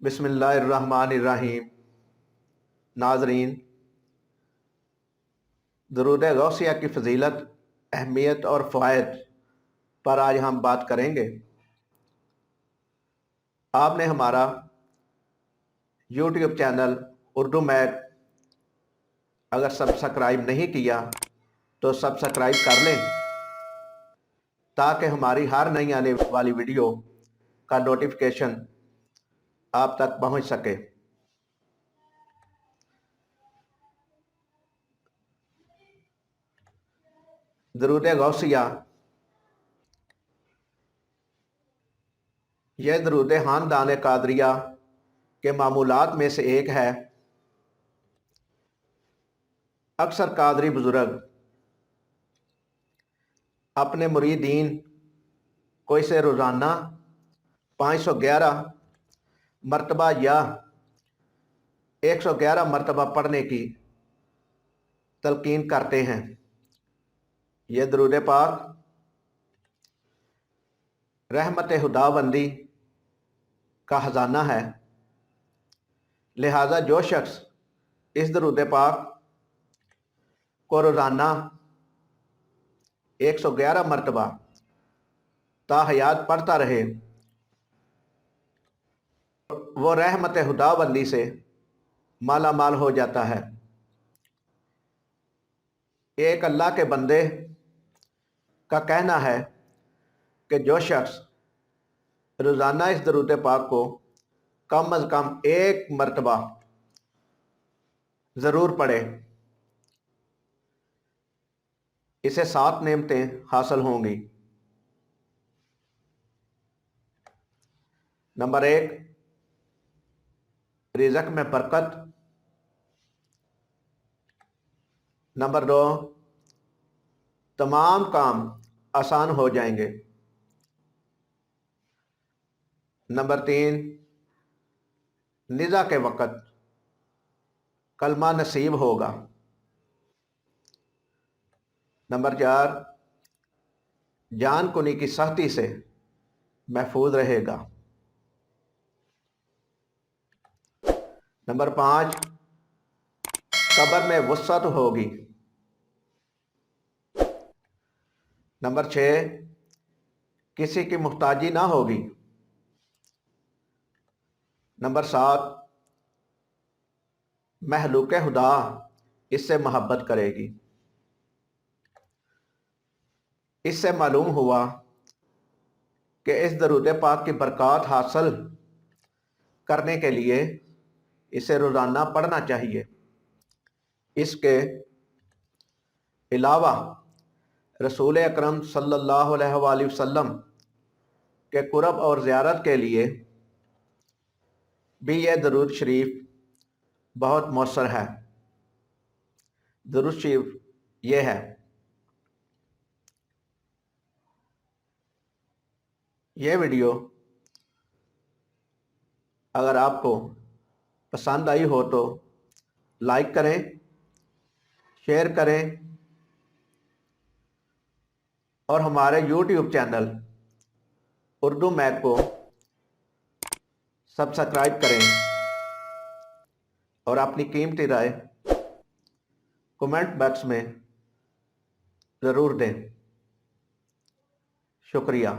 बिस्मिल्लाहिर्रहमानिर्रहीम। नाज़रीन, दरूद गौसिया की फ़जीलत, अहमियत और फ़वाइद पर आज हम बात करेंगे। आपने हमारा यूट्यूब चैनल उर्दू मैथ अगर सब्सक्राइब नहीं किया तो सब्सक्राइब कर लें ताकि हमारी हर नई आने वाली वीडियो का नोटिफिकेशन आप तक पहुंच सके। दरूद गौसिया यह दरूद ख़ानदान कादरिया के मामूलात में से एक है। अक्सर कादरी बुज़ुर्ग अपने मुरीदीन को इसे रोज़ाना 511 मरतबा या 111 मरतबा पढ़ने की तलकीन करते हैं। यह दरूद पाक रहमत खुदाबंदी का ख़जाना है। लिहाजा जो शख्स इस दरूद पाक को रोज़ाना 111 मरतबा ताहयात पढ़ता रहे वो रहमत खुदाबंदी से माला माल हो जाता है। एक अल्लाह के बंदे का कहना है कि जो शख्स रोज़ाना इस दरूद पाक को कम अज़ कम एक मरतबा ज़रूर पढ़े, इसे 7 नेमतें हासिल होंगी। नंबर 1, रिज़्क़ में बरकत। नंबर 2, तमाम काम आसान हो जाएंगे। नंबर 3, निज़ा के वक़्त कलमा नसीब होगा। नंबर 4, जान कुनी की सख्ती से महफूज रहेगा। नंबर 5, कब्र में वुसअत होगी। नंबर 6, किसी की मुहताजी ना होगी। नंबर 7, महलूक खुदा इससे मोहब्बत करेगी। इससे मालूम हुआ कि इस दरूद पाक की बरकत हासिल करने के लिए इसे रोज़ाना पढ़ना चाहिए। इसके अलावा रसूल अकरम सल्लल्लाहु अलैहि वसल्लम के कुर्ब और ज़ियारत के लिए भी यह दरूद शरीफ बहुत मौसर है। दरूद शरीफ ये है। यह वीडियो अगर आपको पसंद आई हो तो लाइक करें, शेयर करें और हमारे यूट्यूब चैनल उर्दू मैथ को सब्सक्राइब करें और अपनी कीमती राय कमेंट बॉक्स में ज़रूर दें। शुक्रिया।